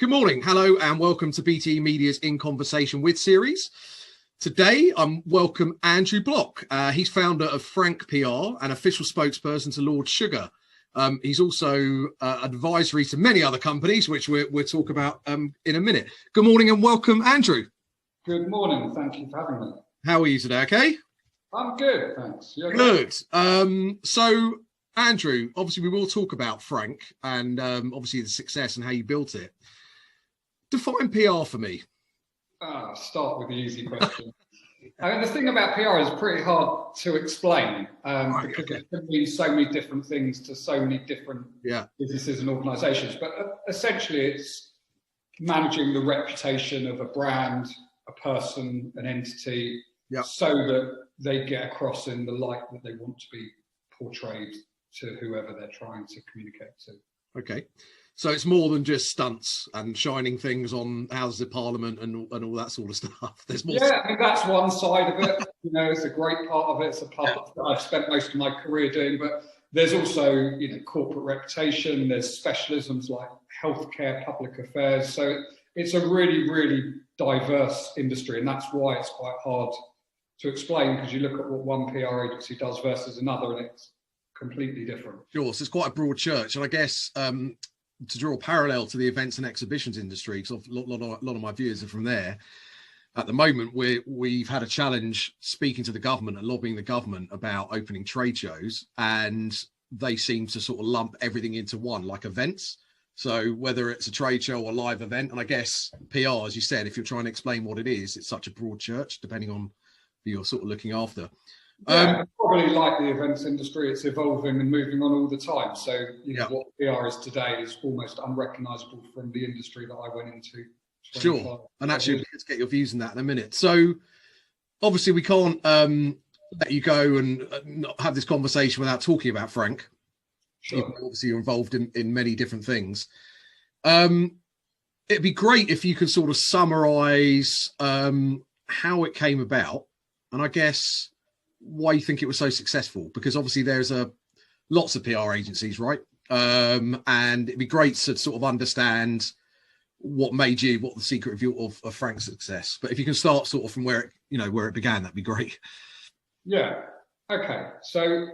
Good morning, hello, and welcome to BT Media's In Conversation With series. Today, I'm welcome Andrew Bloch. He's founder of Frank PR and official spokesperson to Lord Sugar. He's also advisory to many other companies, which we'll talk about in a minute. Good morning and welcome, Andrew. Good morning. Thank you for having me. How are you today? Okay. I'm good, thanks. You're good. So, Andrew, obviously, we will talk about Frank and obviously the success and how you built it. Define PR for me. Start with the easy question. I mean, the thing about PR is pretty hard to explain because it can mean so many different things to so many different businesses and organisations. But essentially, it's managing the reputation of a brand, a person, an entity, so that they get across in the light that they want to be portrayed to whoever they're trying to communicate to. Okay. So it's more than just stunts and shining things on Houses of Parliament and all that sort of stuff. There's more. Yeah, I mean, that's one side of it. You know, it's a great part of it. It's a part that I've spent most of my career doing. But there's also, you know, corporate reputation. There's specialisms like healthcare, public affairs. So it's a really, really diverse industry, and that's why it's quite hard to explain, because you look at what one PR agency does versus another, and it's completely different. Sure, so it's quite a broad church, and I guess to draw a parallel to the events and exhibitions industry, because a lot of my viewers are from there. At the moment, we've had a challenge speaking to the government and lobbying the government about opening trade shows, and they seem to sort of lump everything into one, like events. So whether it's a trade show or a live event, and I guess PR, as you said, if you're trying to explain what it is, it's such a broad church, depending on who you're sort of looking after. Yeah, probably like the events industry, it's evolving and moving on all the time. So, you know, what PR is today is almost unrecognisable from the industry that I went into. Sure, and actually, let's get your views on that in a minute. So, obviously, we can't let you go and not have this conversation without talking about Frank. Sure. Obviously, you're involved in many different things. It'd be great if you could sort of summarise how it came about, and I guess why you think it was so successful, because obviously there's lots of PR agencies, right? And it'd be great to sort of understand what the secret of Frank's success. But if you can start sort of from where it began, that'd be great. Yeah. Okay. So,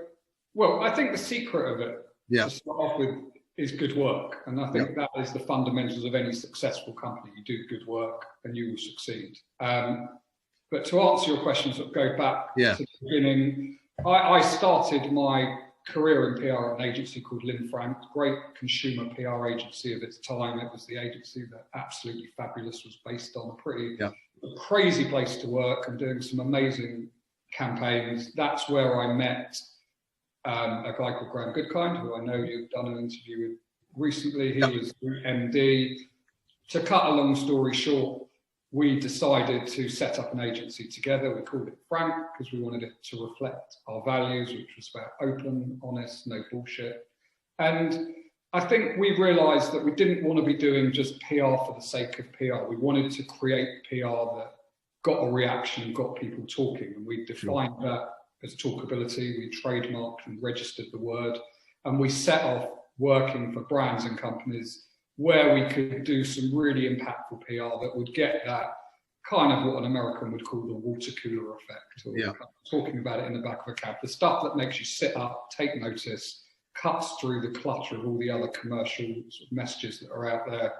well, I think the secret of it to start off with is good work, and I think that is the fundamentals of any successful company. You do good work, and you will succeed. But to answer your question, sort of go back to the beginning, I started my career in PR at an agency called Lynn Frank, great consumer PR agency of its time. It was the agency that Absolutely Fabulous was based on, a crazy place to work and doing some amazing campaigns. That's where I met a guy called Graham Goodkind, who I know you've done an interview with recently. He was MD. To cut a long story short, we decided to set up an agency together. We called it Frank because we wanted it to reflect our values, which was about open, honest, no bullshit. And I think we realised that we didn't want to be doing just PR for the sake of PR. We wanted to create PR that got a reaction and got people talking. And we defined that as talkability. We trademarked and registered the word. And we set off working for brands and companies where we could do some really impactful PR that would get that kind of what an American would call the water cooler effect, or kind of talking about it in the back of a cab, the stuff that makes you sit up, take notice, cuts through the clutter of all the other commercial sort of messages that are out there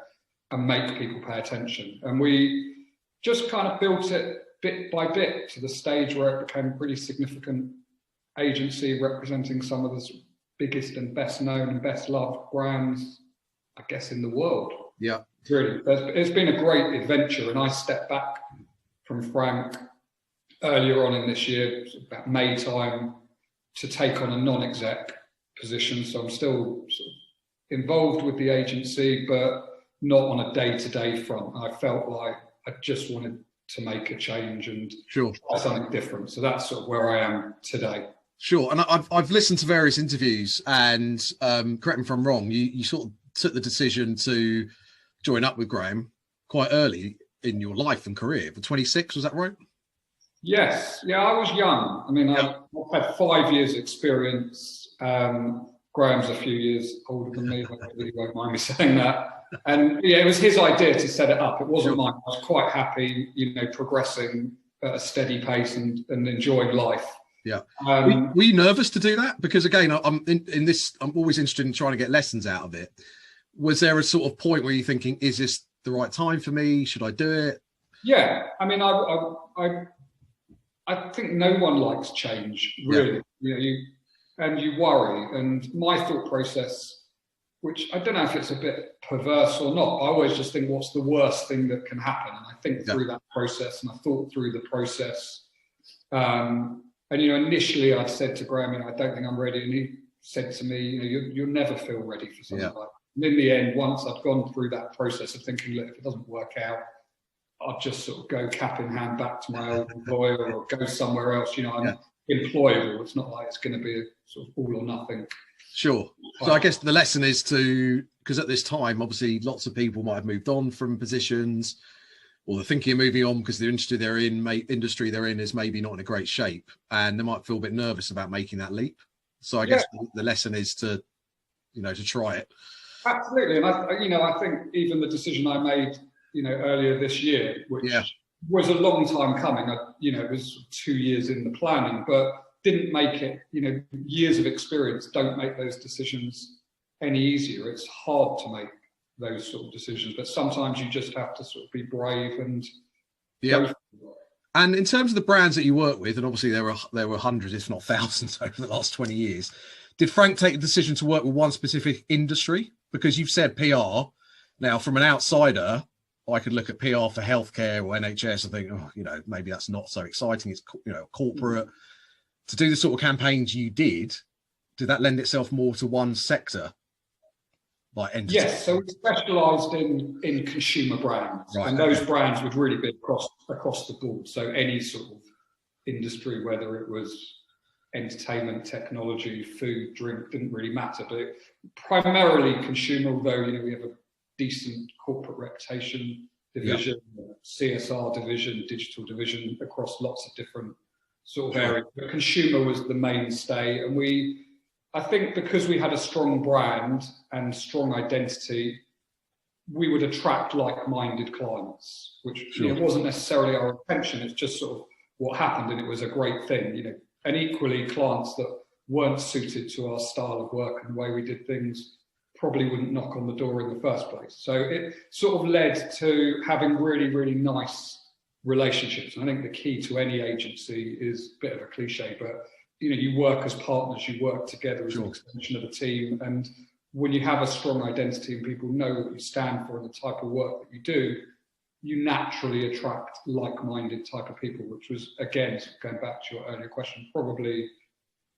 and make people pay attention. And we just kind of built it bit by bit to the stage where it became a pretty significant agency representing some of the biggest and best known and best loved brands, I guess, in the world. Yeah. Really. It's been a great adventure, and I stepped back from Frank earlier on in this year, about May time, to take on a non-exec position. So I'm still sort of involved with the agency, but not on a day-to-day front. I felt like I just wanted to make a change and try something different. So that's sort of where I am today. Sure. And I've listened to various interviews, and correct me if I'm wrong, you sort of took the decision to join up with Graham quite early in your life and career. For 26, was that right? Yes. Yeah, I was young. I mean, I had 5 years experience Graham's a few years older than me, hopefully he won't mind me saying that. And yeah, it was his idea to set it up. It wasn't mine. I was quite happy, progressing at a steady pace and enjoying life. Yeah. Were you nervous to do that? Because again, I'm always interested in trying to get lessons out of it. Was there a sort of point where you're thinking, is this the right time for me? Should I do it? Yeah. I mean, I think no one likes change, really. Yeah. You worry. And my thought process, which I don't know if it's a bit perverse or not, I always just think, what's the worst thing that can happen? And I think through that process, and I thought through the process. And initially I'd said to Graham, I don't think I'm ready. And he said to me, you'll never feel ready for something like that. And in the end, once I'd gone through that process of thinking, look, if it doesn't work out, I'd just sort of go cap in hand back to my old employer or go somewhere else. I'm employable. It's not like it's going to be a sort of all or nothing. Sure. So I guess the lesson is because at this time, obviously lots of people might have moved on from positions, or they're thinking of moving on because the industry they're in is maybe not in a great shape, and they might feel a bit nervous about making that leap. So I guess the lesson is to try it. Absolutely. And I think even the decision I made, earlier this year, which was a long time coming, it was 2 years in the planning, but didn't make it, years of experience don't make those decisions any easier. It's hard to make those sort of decisions, but sometimes you just have to sort of be brave and go. And in terms of the brands that you work with, and obviously there were hundreds, if not thousands, over the last 20 years, did Frank take the decision to work with one specific industry? Because you've said PR. Now, from an outsider, I could look at PR for healthcare or NHS and think, maybe that's not so exciting. It's, corporate. To do the sort of campaigns you did that lend itself more to one sector? Like entity? Yes, so we specialised in consumer brands, and those brands would really be across the board. So any sort of industry, whether it was entertainment, technology, food, drink, didn't really matter, but primarily consumer, although we have a decent corporate reputation division, CSR division, digital division across lots of different sort of areas. But consumer was the mainstay, and I think because we had a strong brand and strong identity, we would attract like-minded clients, which wasn't necessarily our intention. It's just sort of what happened, and it was a great thing, And equally, clients that weren't suited to our style of work and the way we did things probably wouldn't knock on the door in the first place. So it sort of led to having really, really nice relationships. And I think the key to any agency is a bit of a cliche, but you work as partners, you work together as an extension of the team. And when you have a strong identity and people know what you stand for and the type of work that you do, you naturally attract like-minded type of people, which was, again, going back to your earlier question, probably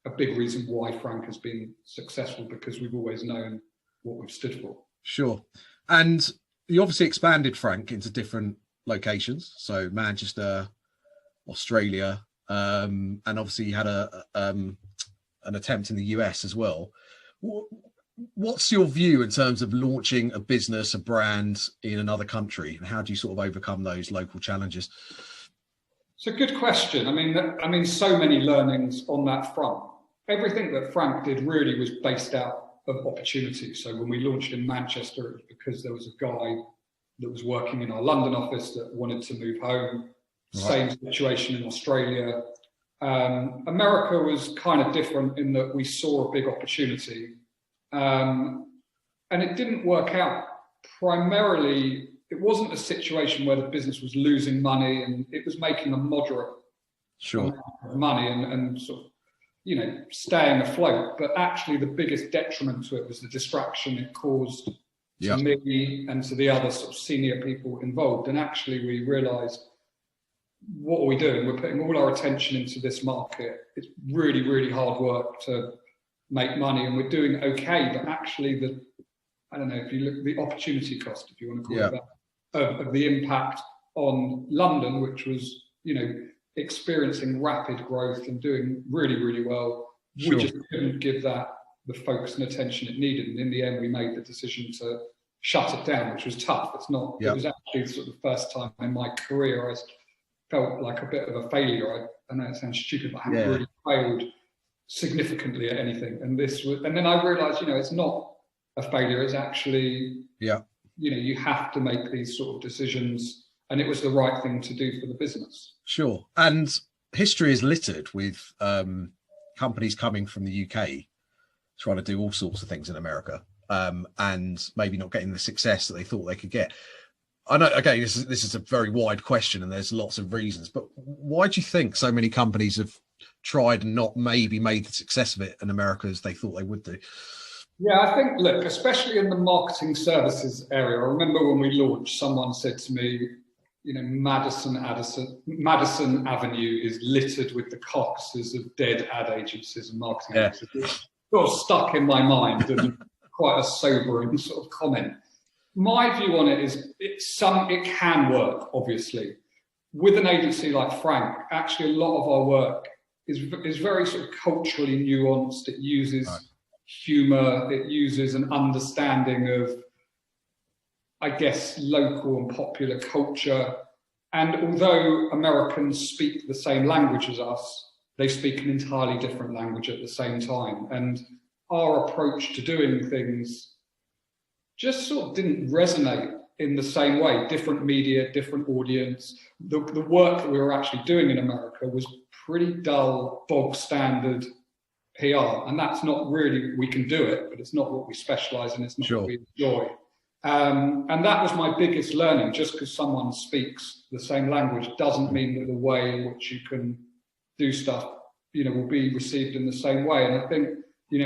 a big reason why Frank has been successful, because we've always known what we've stood for. Sure. And you obviously expanded Frank into different locations. So Manchester, Australia, and obviously you had an attempt in the US as well. What's your view in terms of launching a business, a brand in another country? And how do you sort of overcome those local challenges? It's a good question. I mean, so many learnings on that front. Everything that Frank did really was based out of opportunity. So when we launched in Manchester, it was because there was a guy that was working in our London office that wanted to move home. Same situation in Australia. America was kind of different in that we saw a big opportunity. And it didn't work out. Primarily, it wasn't a situation where the business was losing money, and it was making a moderate amount of money and sort of, staying afloat. But actually, the biggest detriment to it was the distraction it caused to me and to the other sort of senior people involved. And actually, we realised, what are we doing? We're putting all our attention into this market. It's really, really hard work to make money, and we're doing okay. But actually, I don't know if you look at the opportunity cost, if you want to call it that, of the impact on London, which was, experiencing rapid growth and doing really, really well. We just couldn't give that the focus and attention it needed. And in the end, we made the decision to shut it down, which was tough. It's not, it was actually sort of the first time in my career I felt like a bit of a failure. I know it sounds stupid, but I haven't really failed significantly at anything. And then I realized, it's not a failure. It's actually, you have to make these sort of decisions, and it was the right thing to do for the business. Sure. And history is littered with companies coming from the UK trying to do all sorts of things in America, and maybe not getting the success that they thought they could get. I know, okay, this is a very wide question and there's lots of reasons, but why do you think so many companies have tried and not maybe made the success of it in America as they thought they would do? Yeah, I think, look, especially in the marketing services area, I remember when we launched, someone said to me, Madison Avenue is littered with the carcasses of dead ad agencies and marketing agencies. It's sort of stuck in my mind, and quite a sobering sort of comment. My view on it is it can work, obviously. With an agency like Frank, actually a lot of our work is very sort of culturally nuanced. It uses humor, it uses an understanding of, I guess, local and popular culture. And although Americans speak the same language as us, they speak an entirely different language at the same time. And our approach to doing things just sort of didn't resonate in the same way. Different media, different audience. The work that we were actually doing in America was pretty dull, bog standard PR. And that's not really, we can do it, but it's not what we specialize in. It's not what we enjoy. And that was my biggest learning. Just because someone speaks the same language doesn't mean that the way in which you can do stuff, will be received in the same way. And I think,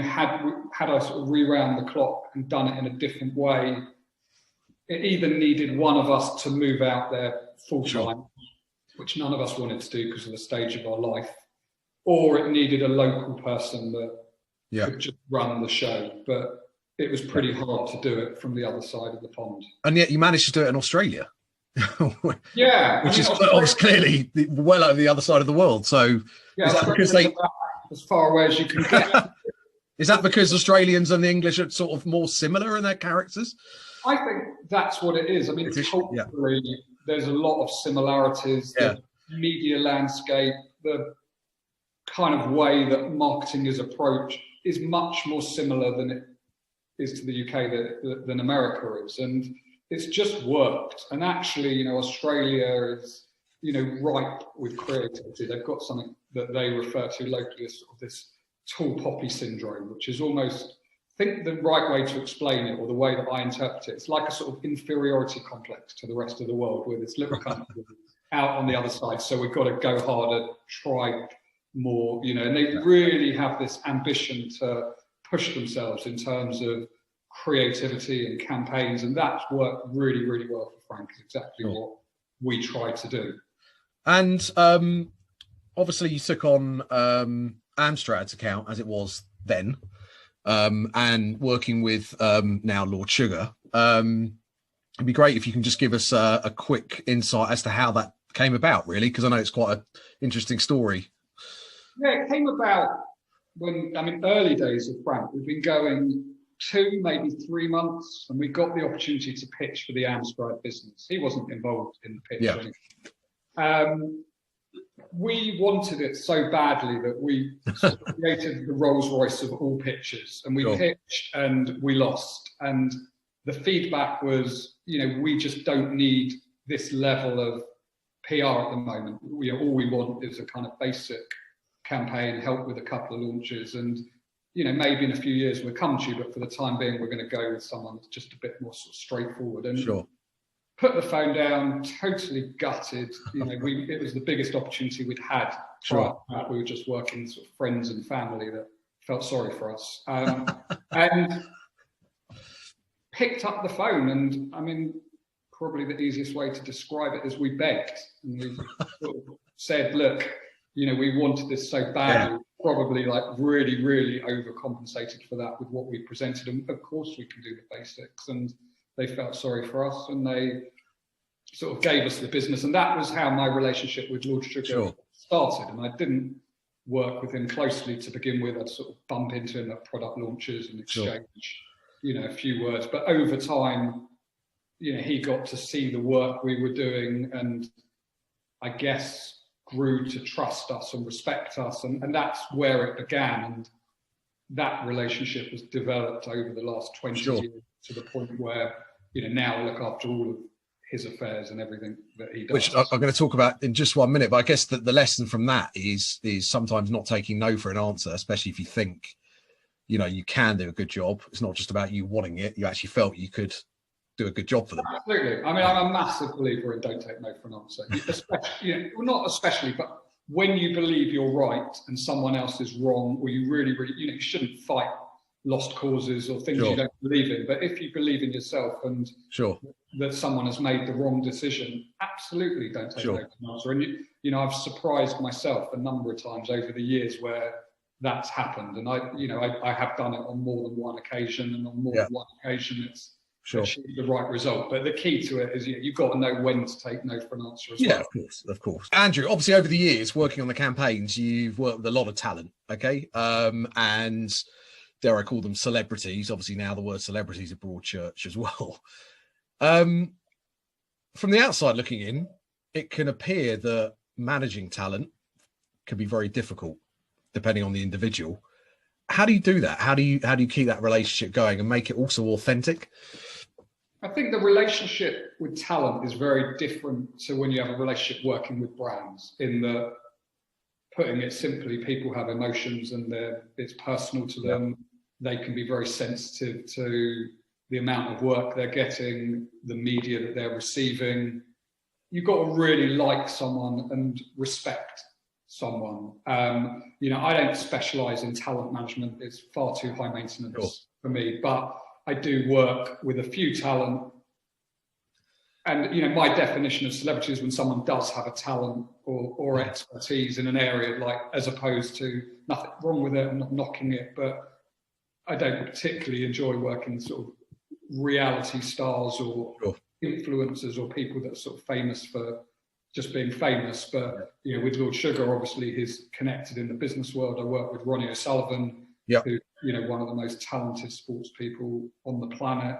had I sort of rewound the clock and done it in a different way, it either needed one of us to move out there full time, which none of us wanted to do because of the stage of our life, or it needed a local person that could just run the show. But it was pretty hard to do it from the other side of the pond. And yet you managed to do it in Australia. Yeah. Which is clearly well over the other side of the world. So yeah, because as far away as you can get. Is that because Australians and the English are sort of more similar in their characters? I think that's what it is. I mean, culturally, there's a lot of similarities. The media landscape, the kind of way that marketing is approached is much more similar than it is to the UK than America is. And it's just worked. And actually, Australia is, ripe with creativity. They've got something that they refer to locally as sort of this tall poppy syndrome, which is almost, I think the right way to explain it, or the way that I interpret it, it's like a sort of inferiority complex to the rest of the world, where this little country out on the other side. So we've got to go harder, try more, and they really have this ambition to push themselves in terms of creativity and campaigns. And that's worked really, really well for Frank. It's exactly what we try to do. And obviously you took on Amstrad's account as it was then, and working with now Lord Sugar. It'd be great if you can just give us a quick insight as to how that came about, really, because I know it's quite an interesting story. Yeah, it came about early days of Frank. We've been going 2, maybe 3 months, and we got the opportunity to pitch for the Amstrad business. He wasn't involved in the pitch or anything. We wanted it so badly that we sort of created the Rolls Royce of all pitches, and we pitched and we lost. And the feedback was, we just don't need this level of PR at the moment. All we want is a kind of basic campaign, help with a couple of launches, and maybe in a few years we'll come to you, but for the time being, we're going to go with someone that's just a bit more sort of straightforward. And put the phone down, totally gutted. It was the biggest opportunity we'd had. We were just working sort of friends and family that felt sorry for us, and picked up the phone. And probably the easiest way to describe it is we begged, and we sort of said, look, we wanted this so badly, probably like really, really overcompensated for that with what we presented. And of course we can do the basics. And they felt sorry for us, and they sort of gave us the business. And that was how my relationship with Lord Sugar started. And I didn't work with him closely to begin with. I'd sort of bump into him at product launches and exchange, a few words. But over time, he got to see the work we were doing. And I guess grew to trust us and respect us, and that's where it began. And that relationship has developed over the last 20 Sure. years to the point where, now I look after all of his affairs and everything that he does. Which I'm going to talk about in just 1 minute, but I guess that the lesson from that is sometimes not taking no for an answer, especially if you think, you can do a good job. It's not just about you wanting it. You actually felt you could do a good job for them. Absolutely. I mean, I'm a massive believer in don't take no for an answer. Especially, well, not especially, but when you believe you're right and someone else is wrong, or you really, you shouldn't fight lost causes or things you don't believe in. But if you believe in yourself and that someone has made the wrong decision, absolutely don't take no for an answer. And I've surprised myself a number of times over the years where that's happened, and I have done it on more than one occasion, and on more than one occasion it's achieved the right result. But the key to it is you've got to know when to take no for an answer as well. Yeah, of course. Andrew, obviously over the years working on the campaigns, you've worked with a lot of talent, okay? And dare I call them celebrities? Obviously now the word celebrity is a broad church as well. From the outside looking in, it can appear that managing talent can be very difficult depending on the individual. How do you do that? How do you keep that relationship going and make it also authentic? I think the relationship with talent is very different to when you have a relationship working with brands, in that, putting it simply, people have emotions and it's personal to them. They can be very sensitive to the amount of work they're getting, the media that they're receiving. You've got to really like someone and respect someone. I don't specialize in talent management. It's far too high maintenance for me, but I do work with a few talent. And, my definition of celebrity is when someone does have a talent or expertise in an area, like, as opposed to nothing wrong with it, I'm not knocking it, but I don't particularly enjoy working with sort of reality stars or influencers or people that are sort of famous for just being famous. But with Lord Sugar, obviously he's connected in the business world. I work with Ronnie O'Sullivan, who one of the most talented sports people on the planet.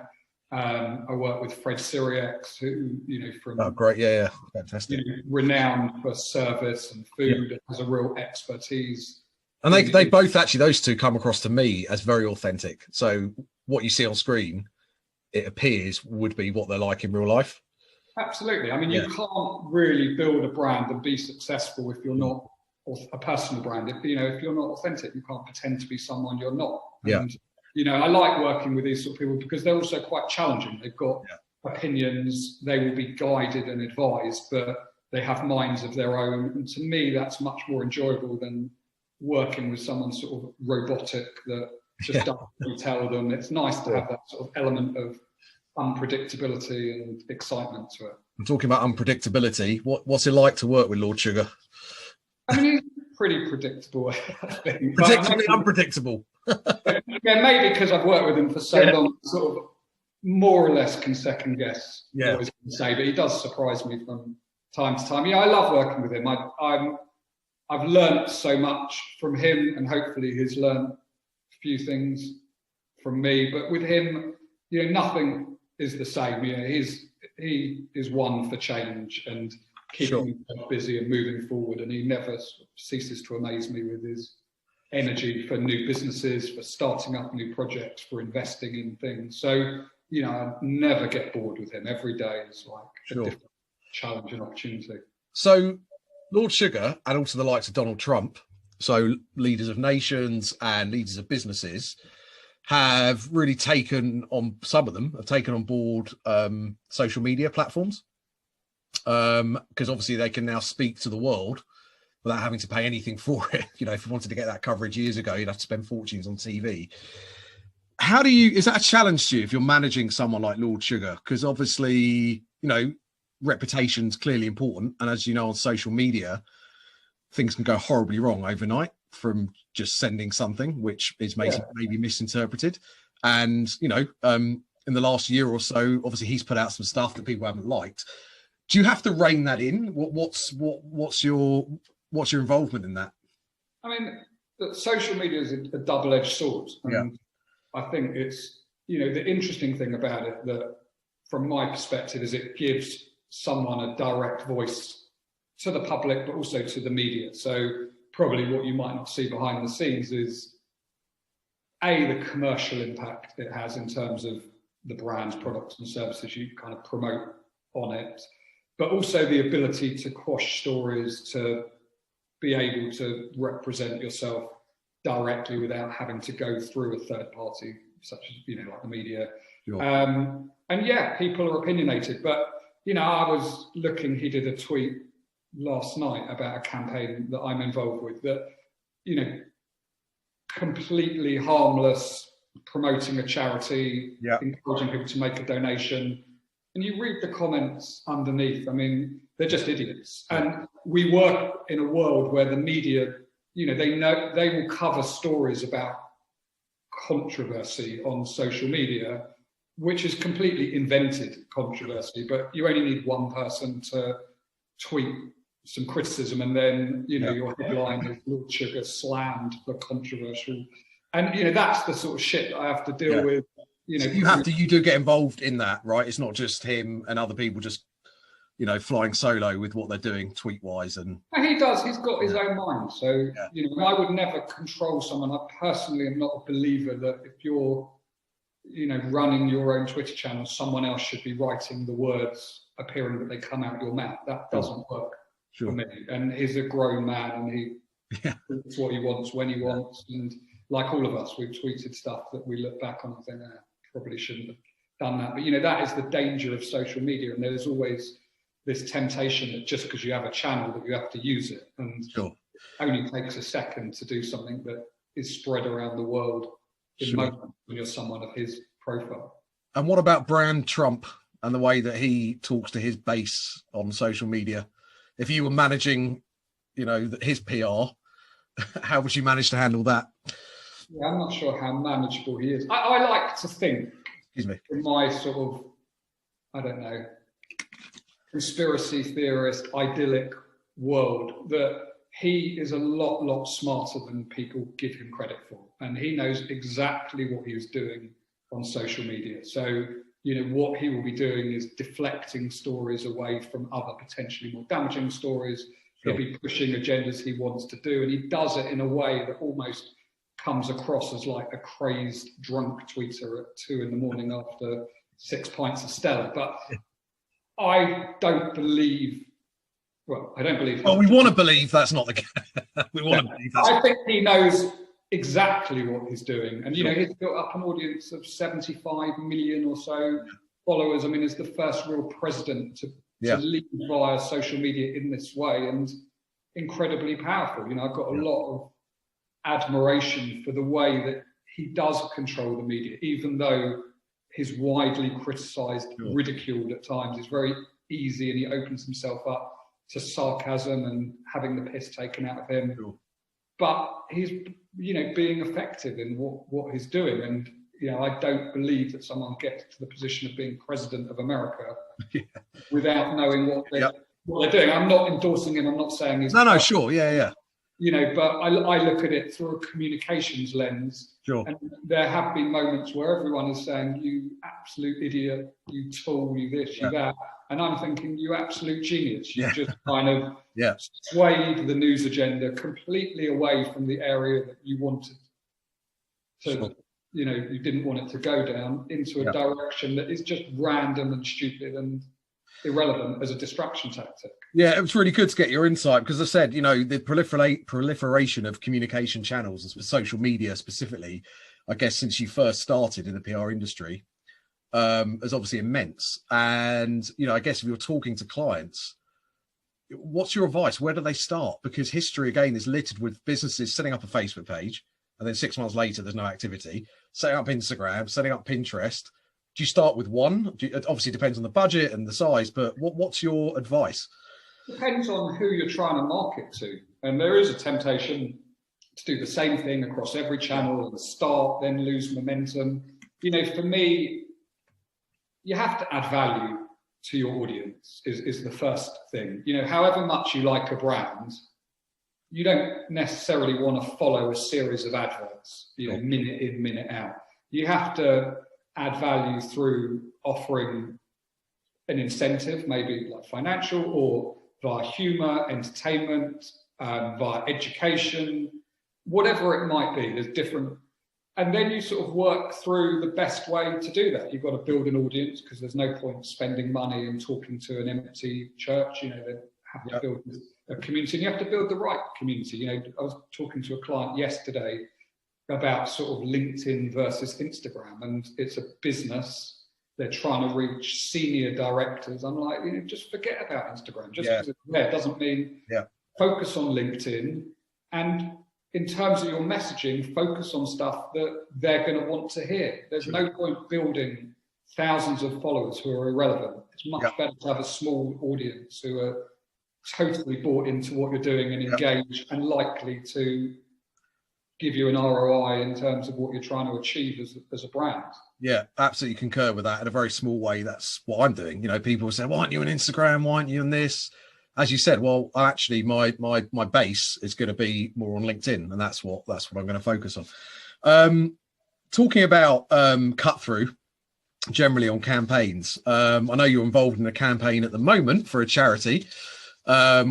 I work with Fred Sirieix, who from fantastic, renowned for service and food, and has a real expertise. And they both, actually, those two come across to me as very authentic. So what you see on screen, it appears, would be what they're like in real life. Absolutely. I mean, you can't really build a brand and be successful if you're not a personal brand. If you're not authentic, you can't pretend to be someone you're not. And, I like working with these sort of people because they're also quite challenging. They've got opinions. They will be guided and advised, but they have minds of their own. And to me, that's much more enjoyable than working with someone sort of robotic that just does what you tell them. It's nice to have that sort of element of unpredictability and excitement to it. I'm talking about unpredictability. What's it like to work with Lord Sugar? I mean, he's pretty predictable, I think. Predictably unpredictable. Maybe because I've worked with him for so long, sort of more or less can second guess what I was going to say, but he does surprise me from time to time. I love working with him. I've learned so much from him, and hopefully he's learned a few things from me. But with him, nothing is the same. He is one for change and keeping himself busy and moving forward, and he never ceases to amaze me with his energy for new businesses, for starting up new projects, for investing in things. So, I never get bored with him. Every day is like a different challenge and opportunity. So Lord Sugar, and also the likes of Donald Trump, so leaders of nations and leaders of businesses, have really taken on, some of them have taken on board social media platforms, because obviously they can now speak to the world without having to pay anything for it. If you wanted to get that coverage years ago, you'd have to spend fortunes on TV. Is that a challenge to you if you're managing someone like Lord Sugar? Because obviously, reputation's clearly important. And as you know, on social media, things can go horribly wrong overnight from just sending something which is maybe misinterpreted. And, in the last year or so, obviously he's put out some stuff that people haven't liked. Do you have to rein that in? What's your involvement in that? I mean, social media is a double-edged sword. And I think it's, the interesting thing about it, that from my perspective, is it gives someone a direct voice to the public, but also to the media. So probably what you might not see behind the scenes is the commercial impact it has in terms of the brands, products and services you kind of promote on it, but also the ability to quash stories, to be able to represent yourself directly without having to go through a third party, such as, like the media. Sure. And yeah, people are opinionated, but, I was looking, he did a tweet last night about a campaign that I'm involved with that, completely harmless, promoting a charity, encouraging people to make a donation. And you read the comments underneath, I mean, they're just idiots. And we work in a world where the media, they will cover stories about controversy on social media, which is completely invented controversy, but you only need one person to tweet some criticism and then, your headline is Lord Sugar slammed for controversial. And, that's the sort of shit that I have to deal with. So you do get involved in that, right? It's not just him and other people just, flying solo with what they're doing tweet wise. And he does, he's got his own mind. So, I would never control someone. I personally am not a believer that if you're, running your own Twitter channel, someone else should be writing the words appearing that they come out your mouth. That doesn't work for me. And he's a grown man and he thinks what he wants when he wants. And like all of us, we've tweeted stuff that we look back on and think, probably shouldn't have done that. But, that is the danger of social media. And there's always this temptation that just because you have a channel that you have to use it. And it only takes a second to do something that is spread around the world in moment when you're someone of his profile. And what about brand Trump and the way that he talks to his base on social media? If you were managing, his PR, how would you manage to handle that? Yeah, I'm not sure how manageable he is. I like to think, in my sort of, I don't know, conspiracy theorist, idyllic world, that he is a lot smarter than people give him credit for. And he knows exactly what he was doing on social media. So, what he will be doing is deflecting stories away from other potentially more damaging stories. He'll be pushing agendas he wants to do. And he does it in a way that almost comes across as like a crazed drunk tweeter at 2 a.m. after 6 pints of Stella. But I don't believe, I don't believe. Well, we want to believe that's not the case. We want to believe that's. I think he knows exactly what he's doing. And, he's built up an audience of 75 million or so followers. I mean, he's the first real president to lead via social media in this way, and incredibly powerful. I've got a lot of admiration for the way that he does control the media, even though he's widely criticised, ridiculed at times. It's very easy, and he opens himself up to sarcasm and having the piss taken out of him. But he's, being effective in what he's doing. And, I don't believe that someone gets to the position of being president of America without knowing what they're doing. I'm not endorsing him. I'm not saying he's... No, sure. Yeah. But I look at it through a communications lens. And there have been moments where everyone is saying, you absolute idiot, you tool, you this, you that. And I'm thinking, you absolute genius. You just kind of swayed the news agenda completely away from the area that you wanted to, you didn't want it to go down, into a direction that is just random and stupid and irrelevant as a distraction tactic. Yeah, it was really good to get your insight because, as I said, the proliferation of communication channels, social media specifically, I guess since you first started in the PR industry, is obviously immense. And, I guess if you're talking to clients, what's your advice? Where do they start? Because history, again, is littered with businesses setting up a Facebook page and then 6 months later, there's no activity, setting up Instagram, setting up Pinterest. Do you start with one? It obviously depends on the budget and the size, but what's your advice? Depends on who you're trying to market to. And there is a temptation to do the same thing across every channel and start, then lose momentum. For me, you have to add value to your audience is the first thing. However much you like a brand, you don't necessarily want to follow a series of adverts, minute in, minute out. You have to add value through offering an incentive, maybe like financial, or via humour, entertainment, via education, whatever it might be. There's different, and then you sort of work through the best way to do that. You've got to build an audience, because there's no point spending money and talking to an empty church. You know, they have to build a community, and you have to build the right community. You know, I was talking to a client yesterday about sort of LinkedIn versus Instagram, and it's a business. They're trying to reach senior directors. I'm like, you know, just forget about Instagram. Just because it's there doesn't mean focus on LinkedIn. And in terms of your messaging, focus on stuff that they're going to want to hear. There's no point building thousands of followers who are irrelevant. It's much better to have a small audience who are totally bought into what you're doing and engaged and likely to give you an ROI in terms of what you're trying to achieve as a brand. Yeah, absolutely concur with that. In a very small way, that's what I'm doing. You know, people say, why aren't you on Instagram? Why aren't you on this? As you said, well, actually, my base is going to be more on LinkedIn, and that's what I'm going to focus on. Talking about cut through generally on campaigns. I know you're involved in a campaign at the moment for a charity,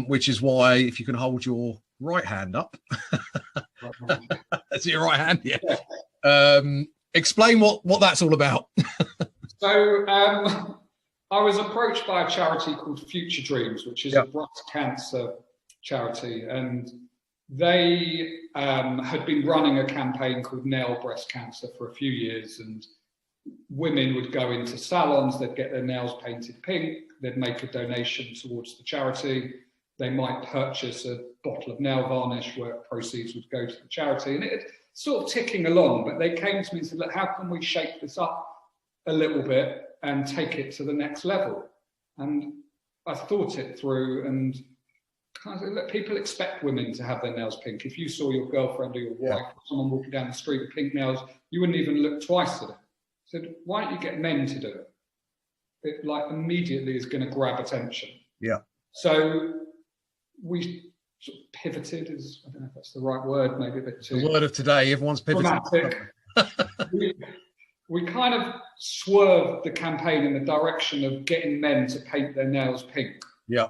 which is why if you can hold your right hand up, that's your right hand, explain what that's all about. So I was approached by a charity called Future Dreams, which is a breast cancer charity, and they had been running a campaign called Nail Breast Cancer for a few years, and women would go into salons, they'd get their nails painted pink, they'd make a donation towards the charity, they might purchase a bottle of nail varnish where proceeds would go to the charity, and it sort of ticking along. But they came to me and said, look, how can we shake this up a little bit and take it to the next level? And I thought it through, and kind of said, look, people expect women to have their nails pink. If you saw your girlfriend or your wife or someone walking down the street with pink nails, you wouldn't even look twice at it. I said, why don't you get men to do it? It like immediately is going to grab attention. Yeah. So we sort of pivoted, I don't know if that's the right word, maybe a bit too. The word of today, everyone's pivoting. We kind of swerved the campaign in the direction of getting men to paint their nails pink. Yeah.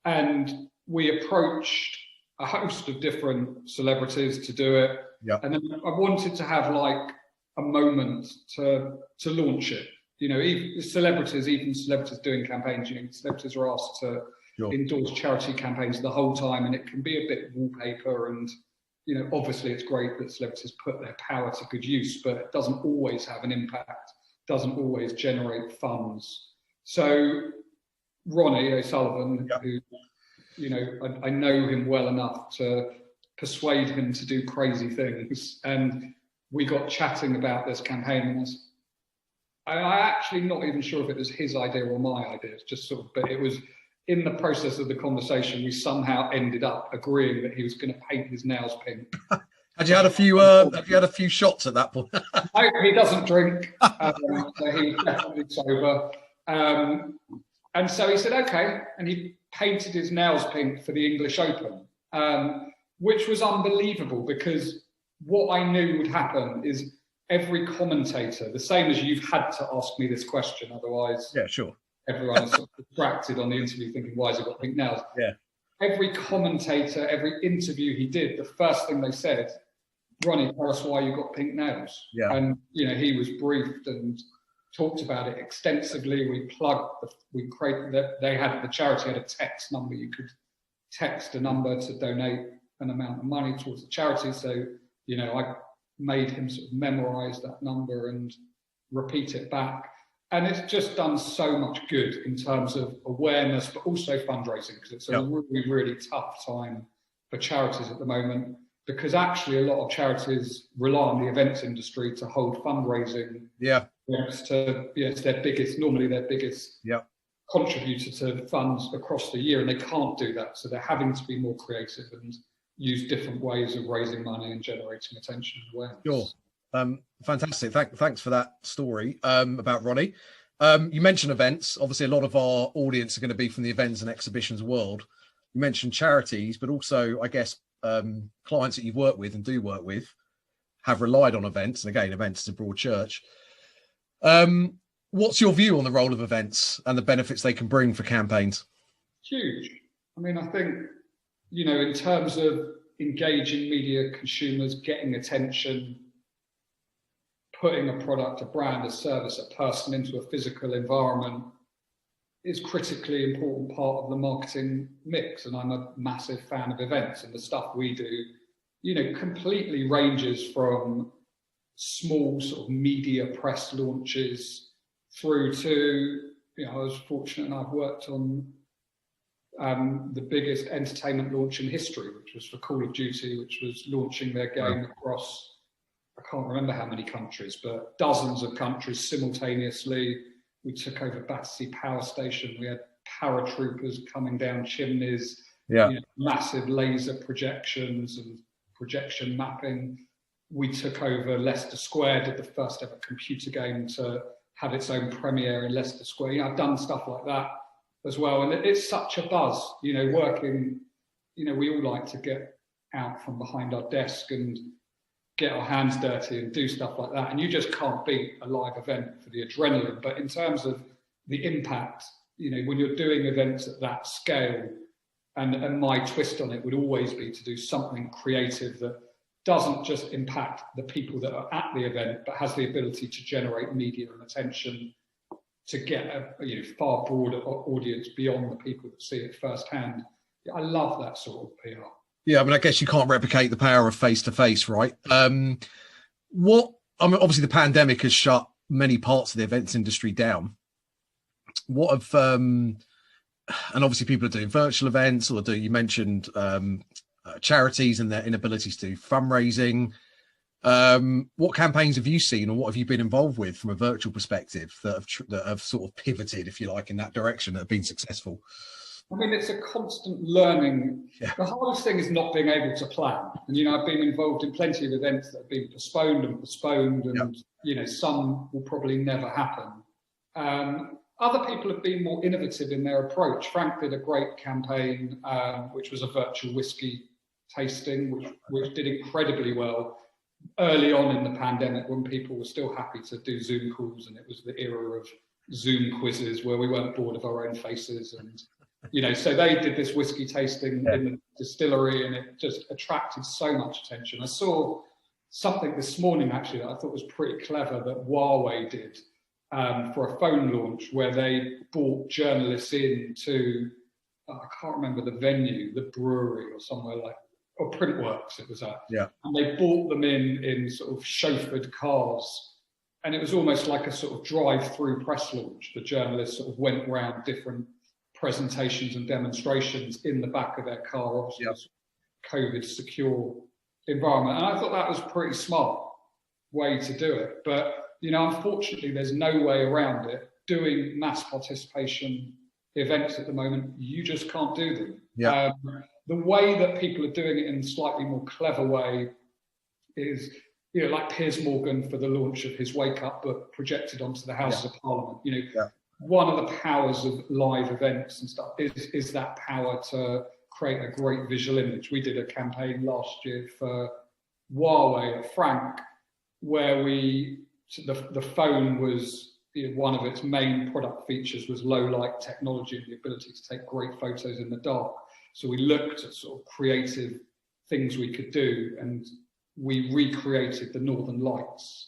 And we approached a host of different celebrities to do it. Yeah. And then I wanted to have like a moment to launch it. You know, even celebrities doing campaigns, you know, celebrities are asked to endorse charity campaigns the whole time, and it can be a bit wallpaper, and you know, obviously it's great that celebrities put their power to good use, but it doesn't always have an impact, doesn't always generate funds. So Ronnie O'Sullivan, who, you know, I know him well enough to persuade him to do crazy things, and we got chatting about this campaign, and I actually not even sure if it was his idea or my idea. It's just sort of, but it was in the process of the conversation, we somehow ended up agreeing that he was going to paint his nails pink. Have you had a few shots at that point? No, he doesn't drink. So he's definitely sober. And so he said, okay. And he painted his nails pink for the English Open, which was unbelievable, because what I knew would happen is every commentator, the same as you've had to ask me this question, otherwise everyone is sort of distracted on the interview thinking, why has he got pink nails? Yeah. Every commentator, every interview he did, the first thing they said, Ronnie, tell us why you got pink nails. Yeah. And, you know, he was briefed and talked about it extensively. The charity had a text number. You could text a number to donate an amount of money towards the charity. So, you know, I made him sort of memorize that number and repeat it back. And it's just done so much good in terms of awareness, but also fundraising, because it's a really, really tough time for charities at the moment, because actually a lot of charities rely on the events industry to hold fundraising. Yeah. It's normally their biggest contributor to funds across the year, and they can't do that. So they're having to be more creative and use different ways of raising money and generating attention and awareness. Sure. Fantastic. Thanks for that story about Ronnie. You mentioned events. Obviously, a lot of our audience are going to be from the events and exhibitions world. You mentioned charities, but also, I guess, clients that you've worked with and do work with have relied on events. And again, events is a broad church. What's your view on the role of events and the benefits they can bring for campaigns? Huge. I mean, I think, you know, in terms of engaging media consumers, getting attention, putting a product, a brand, a service, a person into a physical environment is critically important part of the marketing mix. And I'm a massive fan of events, and the stuff we do, you know, completely ranges from small sort of media press launches through to, you know, I was fortunate and I've worked on the biggest entertainment launch in history, which was for Call of Duty, which was launching their game across, I can't remember how many countries, but dozens of countries simultaneously. We took over Battersea Power Station. We had paratroopers coming down chimneys, you know, massive laser projections and projection mapping. We took over Leicester Square, did the first ever computer game to have its own premiere in Leicester Square. You know, I've done stuff like that as well. And it's such a buzz, you know, working, you know, we all like to get out from behind our desk and get our hands dirty and do stuff like that. And you just can't beat a live event for the adrenaline. But in terms of the impact, you know, when you're doing events at that scale, and my twist on it would always be to do something creative that doesn't just impact the people that are at the event, but has the ability to generate media and attention to get a, you know, far broader audience beyond the people that see it firsthand. I love that sort of PR. Yeah, I mean, I guess you can't replicate the power of face-to-face, right? Obviously the pandemic has shut many parts of the events industry down. What have, and obviously people are doing virtual events, or you mentioned charities and their inabilities to do fundraising. What campaigns have you seen, or what have you been involved with from a virtual perspective that have sort of pivoted, if you like, in that direction, that have been successful? I mean, it's a constant learning. Yeah. The hardest thing is not being able to plan. And, you know, I've been involved in plenty of events that have been postponed, and you know, some will probably never happen. Other people have been more innovative in their approach. Frank did a great campaign, which was a virtual whiskey tasting, which did incredibly well early on in the pandemic, when people were still happy to do Zoom calls, and it was the era of Zoom quizzes where we weren't bored of our own faces. And, you know, so they did this whiskey tasting in the distillery, and it just attracted so much attention. I saw something this morning, actually, that I thought was pretty clever, that Huawei did for a phone launch, where they brought journalists in to, I can't remember the venue, the brewery or somewhere like, or Printworks it was at. Yeah. And they brought them in sort of chauffeured cars. And it was almost like a sort of drive-through press launch. The journalists sort of went around different presentations and demonstrations in the back of their car, obviously COVID secure environment. And I thought that was a pretty smart way to do it. But, you know, unfortunately, there's no way around it. Doing mass participation events at the moment, you just can't do them. Yeah. The way that people are doing it in a slightly more clever way is, you know, like Piers Morgan for the launch of his Wake Up book projected onto the Houses of Parliament. You know, one of the powers of live events and stuff is that power to create a great visual image. We did a campaign last year for Huawei at Frank, where the phone was, you know, one of its main product features was low light technology and the ability to take great photos in the dark. So we looked at sort of creative things we could do, and we recreated the Northern Lights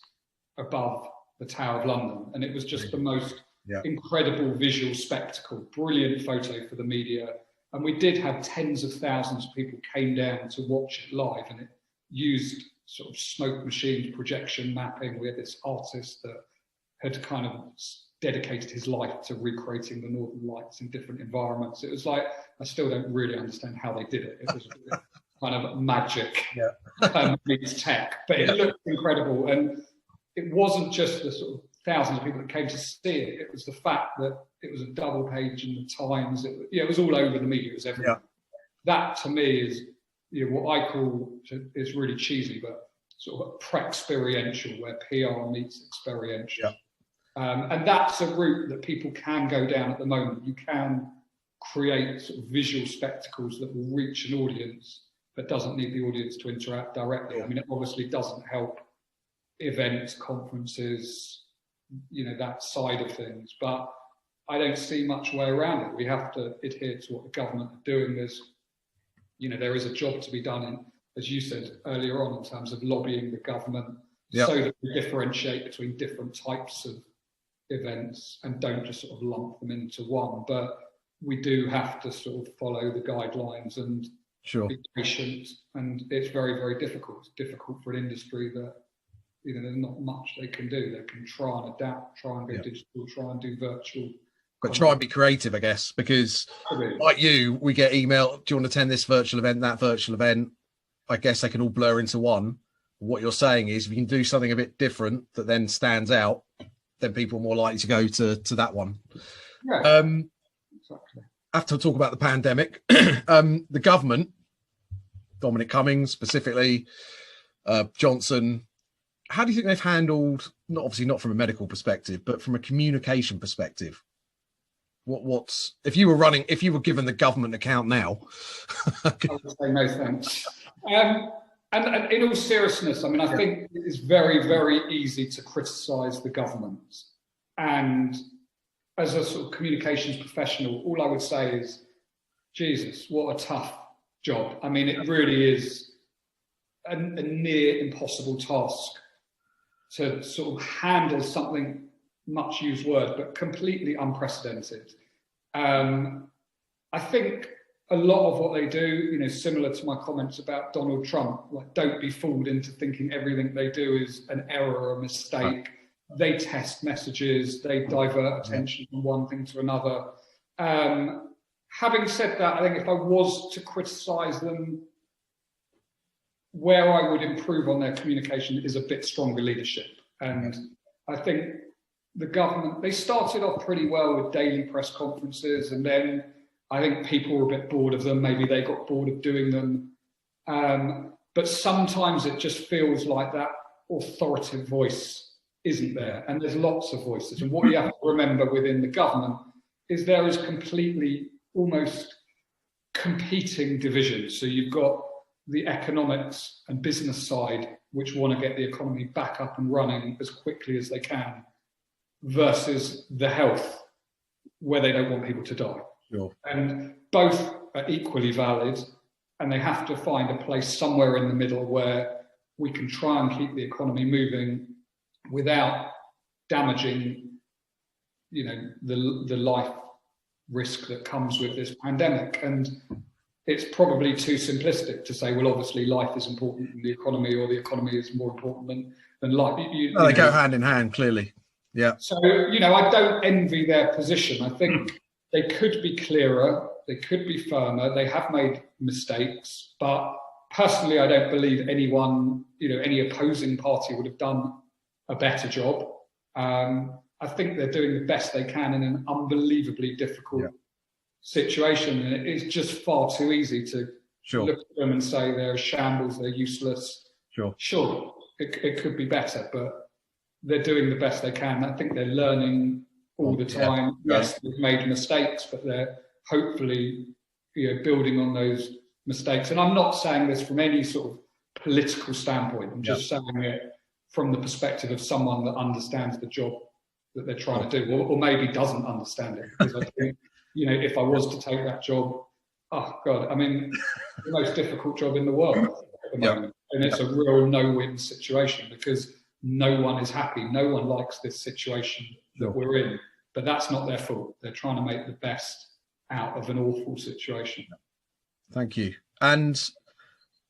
above the Tower of London. And it was just the most incredible visual spectacle, brilliant photo for the media. And we did have tens of thousands of people came down to watch it live, and it used sort of smoke machines, projection mapping. We had this artist that had kind of dedicated his life to recreating the Northern Lights in different environments. It was like, I still don't really understand how they did it. It was kind of magic meets tech, but it looked incredible. And it wasn't just the sort of thousands of people that came to see it. It was the fact that it was a double page in the Times. It was all over the media. It was everywhere. That to me is, you know, what I call, is really cheesy, but sort of pre-experiential, where PR meets experiential. And that's a route that people can go down at the moment. You can create sort of visual spectacles that will reach an audience, but doesn't need the audience to interact directly. I mean, it obviously doesn't help events, conferences, you know, that side of things. But I don't see much way around it. We have to adhere to what the government are doing. There is a job to be done in, as you said earlier on, in terms of lobbying the government so that we differentiate between different types of events and don't just sort of lump them into one. But we do have to sort of follow the guidelines and be patient. And it's very, very difficult. It's difficult for an industry that, there's not much they can do. They can try and adapt, try and go digital, try and do virtual. But try and be creative, I guess, because like you, we get email, do you want to attend this virtual event, that virtual event? I guess they can all blur into one. What you're saying is if you can do something a bit different that then stands out, then people are more likely to go to that one. Yeah, exactly. I have to talk about the pandemic. The government, Dominic Cummings specifically, Johnson, how do you think they've handled, obviously not from a medical perspective, but from a communication perspective? What's if you were given the government account now? I would say no thanks. And in all seriousness, I mean, I think it's very, very easy to criticise the government. And as a sort of communications professional, all I would say is, Jesus, what a tough job. I mean, it really is a near impossible task to sort of handle something, much used word, but completely unprecedented. I think a lot of what they do, similar to my comments about Donald Trump, like don't be fooled into thinking everything they do is an error or a mistake. They test messages, they divert attention from one thing to another. Having said that, I think if I was to criticise them, where I would improve on their communication is a bit stronger leadership. And I think the government, they started off pretty well with daily press conferences, and then I think people were a bit bored of them. Maybe they got bored of doing them. But sometimes it just feels like that authoritative voice isn't there. And there's lots of voices. And what you have to remember within the government is there is completely almost competing divisions. So you've got the economics and business side, which want to get the economy back up and running as quickly as they can, versus the health, where they don't want people to die. Sure. And both are equally valid, and they have to find a place somewhere in the middle where we can try and keep the economy moving without damaging, the life risk that comes with this pandemic. And it's probably too simplistic to say, well, obviously life is important than the economy, or the economy is more important than life. They go hand in hand, clearly. Yeah. So, I don't envy their position. I think they could be clearer, they could be firmer, they have made mistakes, but personally, I don't believe anyone, any opposing party would have done a better job. I think they're doing the best they can in an unbelievably difficult situation, and it is just far too easy to look at them and say they're a shambles, they're useless. Sure, it could be better, but they're doing the best they can. I think they're learning all the time. Yes, they've made mistakes, but they're hopefully building on those mistakes. And I'm not saying this from any sort of political standpoint. I'm just saying it from the perspective of someone that understands the job that they're trying to do, or maybe doesn't understand it. Because I think, if I was to take that job, oh God, I mean, the most difficult job in the world at the moment. And it's a real no-win situation because no one is happy. No one likes this situation that we're in, but that's not their fault. They're trying to make the best out of an awful situation. Thank you. And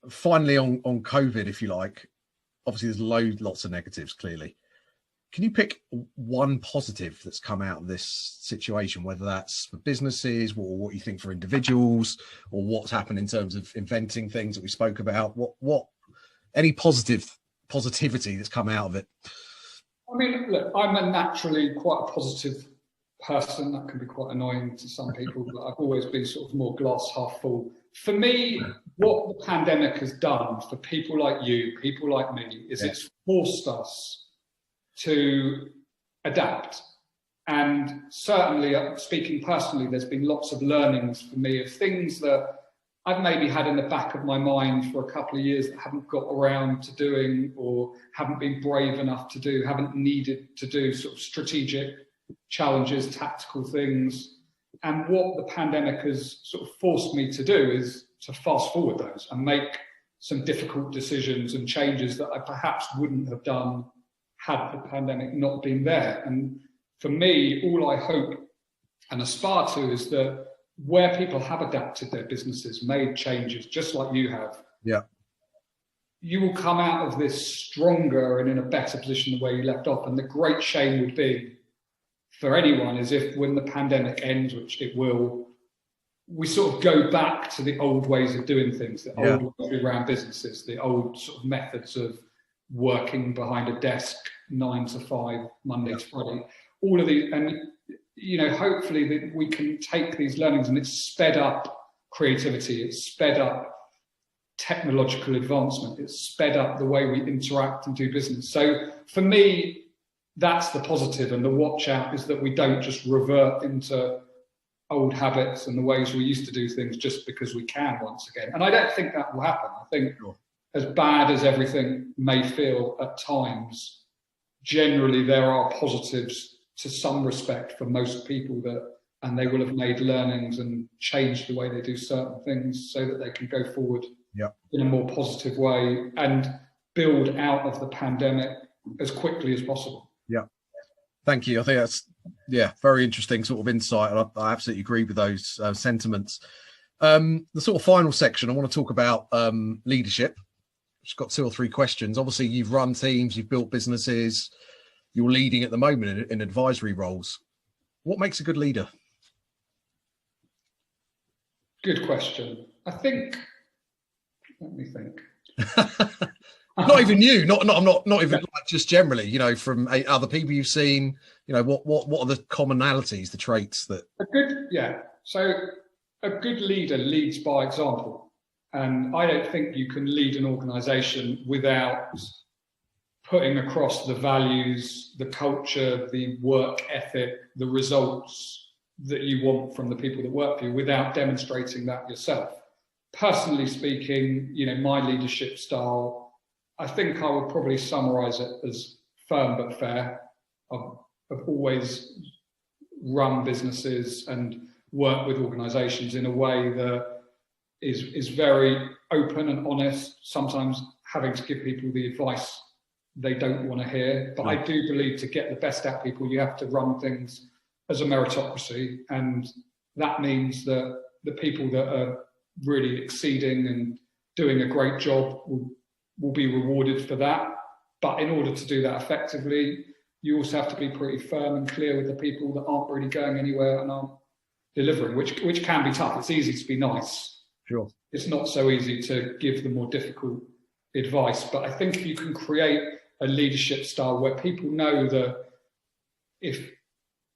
finally on COVID, if you like, obviously there's lots of negatives, clearly. Can you pick one positive that's come out of this situation, whether that's for businesses or what you think for individuals, or what's happened in terms of inventing things that we spoke about? What any positivity that's come out of it? I mean, look, I'm a naturally quite a positive person. That can be quite annoying to some people, but I've always been sort of more glass half full. For me, what the pandemic has done for people like you, people like me, is it's forced us to adapt. And certainly, speaking personally, there's been lots of learnings for me of things that I've maybe had in the back of my mind for a couple of years that haven't got around to doing, or haven't been brave enough to do, haven't needed to do, sort of strategic challenges, tactical things. And what the pandemic has sort of forced me to do is to fast forward those and make some difficult decisions and changes that I perhaps wouldn't have done had the pandemic not been there. And for me, all I hope and aspire to is that where people have adapted their businesses, made changes, just like you have, you will come out of this stronger and in a better position than where you left off. And the great shame would be for anyone is if when the pandemic ends, which it will, we sort of go back to the old ways of doing things, the old ways we ran businesses, the old sort of methods of working behind a desk 9 to 5, Monday to Friday, all of these. And, you know, hopefully that we can take these learnings, and it's sped up creativity, it's sped up technological advancement, it's sped up the way we interact and do business. So for me, that's the positive, and the watch out is that we don't just revert into old habits and the ways we used to do things just because we can once again. And I don't think that will happen. I think as bad as everything may feel at times, generally there are positives to some respect for most people, that, and they will have made learnings and changed the way they do certain things so that they can go forward in a more positive way and build out of the pandemic as quickly as possible. Thank you. I think that's very interesting sort of insight, and I absolutely agree with those sentiments. The sort of final section, I want to talk about leadership. Just got 2 or 3 questions. Obviously, you've run teams, you've built businesses, you're leading at the moment in advisory roles. What makes a good leader? Good question. I think. Let me think. Not even you. Not even like just generally. You know, from other people you've seen. You know, what are the commonalities, the traits that? So a good leader leads by example, and I don't think you can lead an organisation without putting across the values, the culture, the work ethic, the results that you want from the people that work for you, without demonstrating that yourself. Personally speaking, you know, my leadership style, I think I would probably summarize it as firm but fair. I've always run businesses and worked with organizations in a way that is very open and honest, sometimes having to give people the advice they don't want to hear. But I do believe to get the best out of people, you have to run things as a meritocracy. And that means that the people that are really exceeding and doing a great job will be rewarded for that. But in order to do that effectively, you also have to be pretty firm and clear with the people that aren't really going anywhere and aren't delivering, which can be tough. It's easy to be nice. Sure. It's not so easy to give the more difficult advice. But I think if you can create a leadership style where people know that if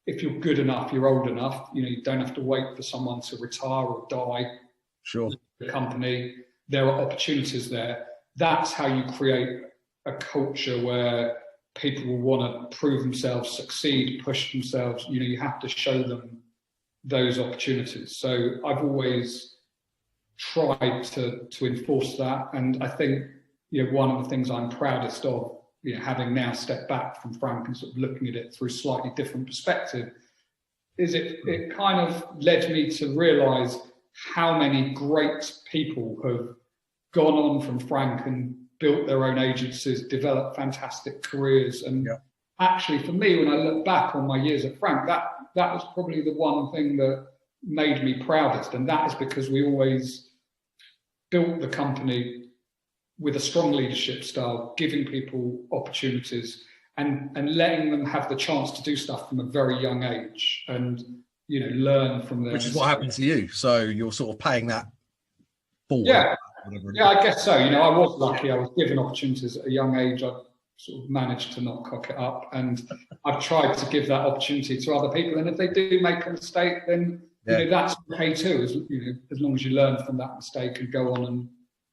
you're good enough, you're old enough, you know, you don't have to wait for someone to retire or die. Sure. The company, there are opportunities there. That's how you create a culture where people will want to prove themselves, succeed, push themselves. You know, you have to show them those opportunities. So I've always tried to enforce that. And I think, you know, one of the things I'm proudest of, you know, having now stepped back from Frank and sort of looking at it through a slightly different perspective, is it kind of led me to realise how many great people have gone on from Frank and built their own agencies, developed fantastic careers. And actually, for me, when I look back on my years at Frank, that was probably the one thing that made me proudest. And that is because we always built the company with a strong leadership style, giving people opportunities and letting them have the chance to do stuff from a very young age and, you know, learn from them. Which is what happened to you. So you're sort of paying that forward. Yeah, I guess so. You know, I was lucky. I was given opportunities at a young age. I sort of managed to not cock it up. And I've tried to give that opportunity to other people. And if they do make a mistake, then, you know, that's okay too. As long as you learn from that mistake and go on and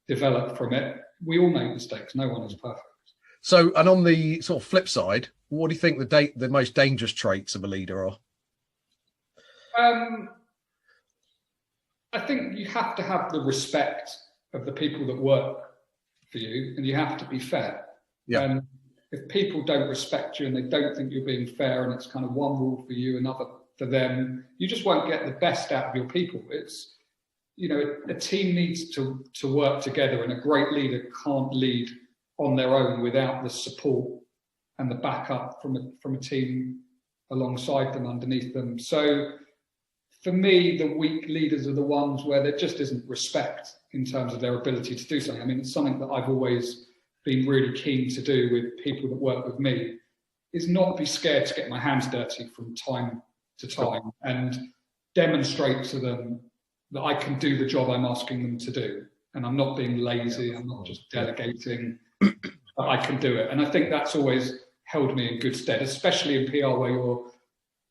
develop from it. We all make mistakes. No one is perfect. So, and on the sort of flip side, what do you think the most dangerous traits of a leader are? I think you have to have the respect of the people that work for you, and you have to be fair. if people don't respect you and they don't think you're being fair, and it's kind of one rule for you, another for them, you just won't get the best out of your people. It's, you know, a team needs to work together, and a great leader can't lead on their own without the support and the backup from a team alongside them, underneath them. So for me, the weak leaders are the ones where there just isn't respect in terms of their ability to do something. I mean, it's something that I've always been really keen to do with people that work with me, is not be scared to get my hands dirty from time to time and demonstrate to them that I can do the job I'm asking them to do. And I'm not being lazy, I'm not just delegating, but I can do it. And I think that's always held me in good stead, especially in PR where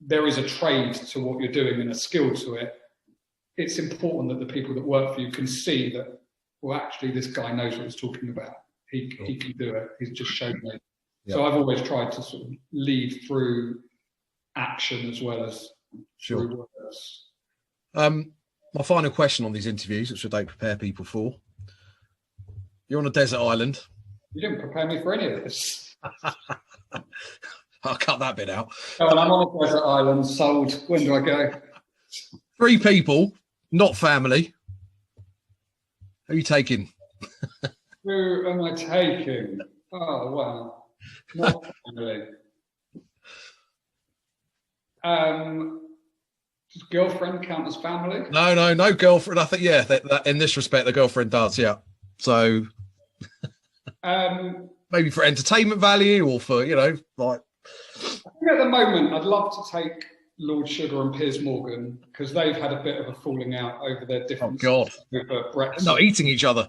there is a trade to what you're doing and a skill to it. It's important that the people that work for you can see that, well, actually, this guy knows what he's talking about. He can do it. He's just shown me. Yeah. So I've always tried to sort of lead through action as well as through words. My final question on these interviews, which I don't prepare people for. You're on a desert island. You didn't prepare me for any of this. I'll cut that bit out. Oh, and I'm on a desert island, sold. When do I go? 3 people, not family. Who are you taking? Who am I taking? Oh, wow. Not family. Does girlfriend count as family? No girlfriend. I think, yeah, that in this respect, the girlfriend does, yeah. So maybe for entertainment value or for, you know, like. I think at the moment, I'd love to take Lord Sugar and Piers Morgan, because they've had a bit of a falling out over their differences with Brexit. They're not eating each other.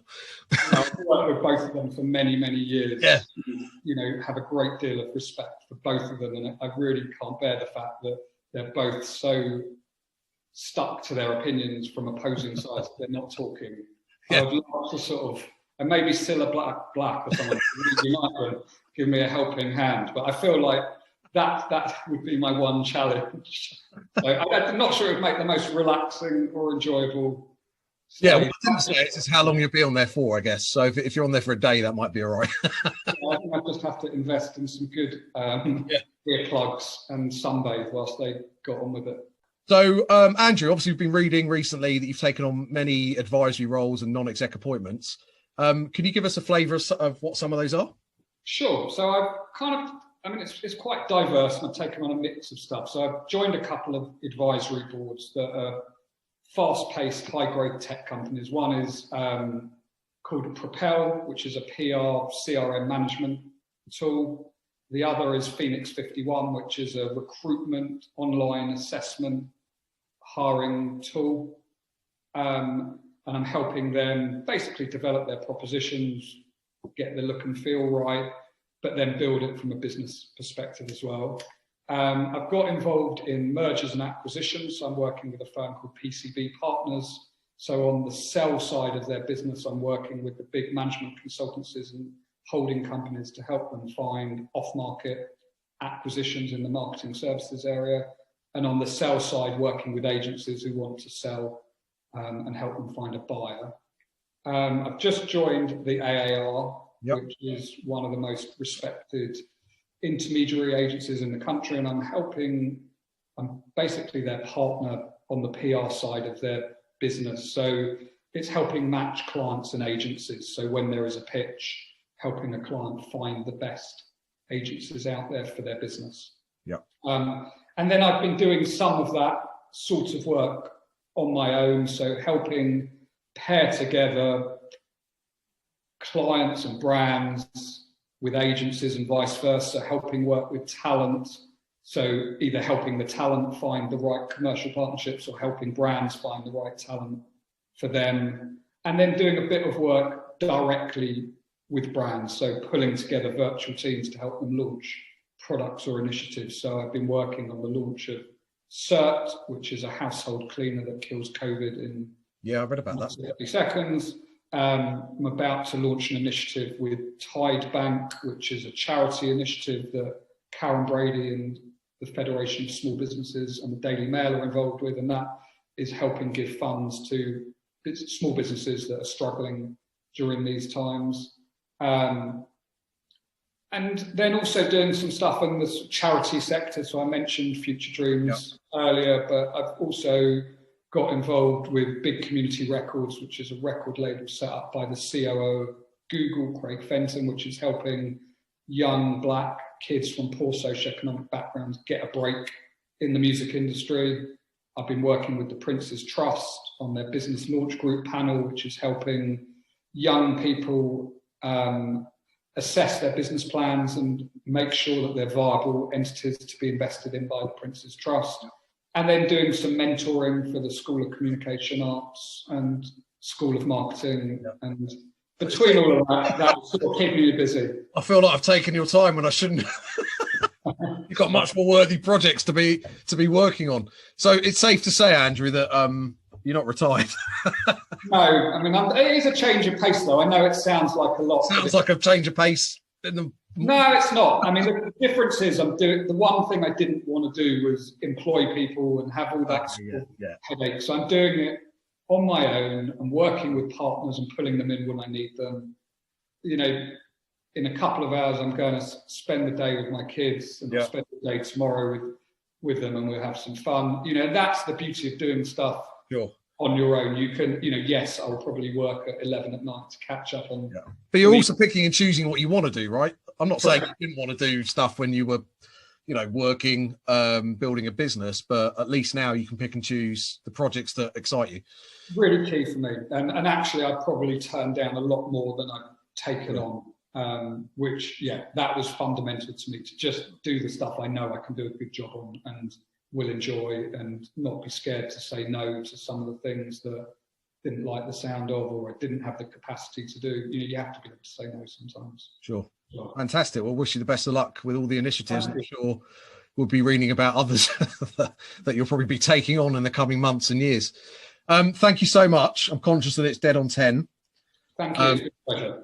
I've worked with both of them for many, many years. Yeah. You know, have a great deal of respect for both of them, and I really can't bear the fact that they're both so stuck to their opinions from opposing sides that they're not talking. Yeah. I would love to sort of, and maybe Cilla Black or someone really might give me a helping hand, but I feel like that would be my one challenge. So I'm not sure it would make the most relaxing or enjoyable. Yeah, what I didn't say is how long you'll be on there for, I guess. So if you're on there for a day, that might be all right. I think I just have to invest in some good earplugs and sunbathe whilst they got on with it. So, Andrew, obviously you've been reading recently that you've taken on many advisory roles and non-exec appointments. Can you give us a flavour of what some of those are? Sure. So I've kind of, I mean, it's quite diverse, and I've taken on a mix of stuff. So I've joined a couple of advisory boards that are fast-paced, high-grade tech companies. One is called Propel, which is a PR CRM management tool. The other is Phoenix 51, which is a recruitment online assessment hiring tool. And I'm helping them basically develop their propositions, get the look and feel right, but then build it from a business perspective as well. I've got involved in mergers and acquisitions. So I'm working with a firm called PCB Partners. So on the sell side of their business, I'm working with the big management consultancies and holding companies to help them find off-market acquisitions in the marketing services area. And on the sell side, working with agencies who want to sell and help them find a buyer. I've just joined the AAR, which is one of the most respected intermediary agencies in the country, and I'm basically their partner on the PR side of their business. So it's helping match clients and agencies. So when there is a pitch, helping a client find the best agencies out there for their business. Yeah. And then I've been doing some of that sort of work on my own, so helping pair together clients and brands with agencies and vice versa, helping work with talent. So either helping the talent find the right commercial partnerships or helping brands find the right talent for them. And then doing a bit of work directly with brands. So pulling together virtual teams to help them launch products or initiatives. So I've been working on the launch of CERT, which is a household cleaner that kills COVID in I read about that. 30 seconds. I'm about to launch an initiative with Tide Bank, which is a charity initiative that Karen Brady and the Federation of Small Businesses and the Daily Mail are involved with, and that is helping give funds to small businesses that are struggling during these times. And And then also doing some stuff in the charity sector. So I mentioned Future Dreams earlier, but I've also got involved with Big Community Records, which is a record label set up by the COO of Google, Craig Fenton, which is helping young Black kids from poor socioeconomic backgrounds get a break in the music industry. I've been working with the Prince's Trust on their business launch group panel, which is helping young people assess their business plans and make sure that they're viable entities to be invested in by the Prince's Trust. And then doing some mentoring for the School of Communication Arts and School of Marketing. And between all of that, that's sort of keeping me busy. I feel like I've taken your time when I shouldn't. You've got much more worthy projects to be working on. So it's safe to say, Andrew, that you're not retired. No, I mean, it is a change of pace, though. I know it sounds like a lot. Sounds like a change of pace. No, it's not. I mean, the difference is the one thing I didn't want to do was employ people and have all that headache. So I'm doing it on my own. I'm working with partners and pulling them in when I need them. You know, in a couple of hours, I'm going to spend the day with my kids, and I'll spend the day tomorrow with them, and we'll have some fun. You know, that's the beauty of doing stuff on your own. You can, you know, yes, I'll probably work at 11 at night to catch up on. But you're also picking and choosing what you want to do, right? I'm not saying you didn't want to do stuff when you were, you know, working, building a business, but at least now you can pick and choose the projects that excite you. Really key for me. And actually, I've probably turned down a lot more than I've taken on, which, that was fundamental to me, to just do the stuff I know I can do a good job on and will enjoy, and not be scared to say no to some of the things that I didn't like the sound of, or I didn't have the capacity to do. You know, you have to be able to say no sometimes. Sure. Fantastic. Well, wish you the best of luck with all the initiatives. I'm sure we'll be reading about others that you'll probably be taking on in the coming months and years. Thank you so much. I'm conscious that it's dead on 10. Thank you. It's a pleasure.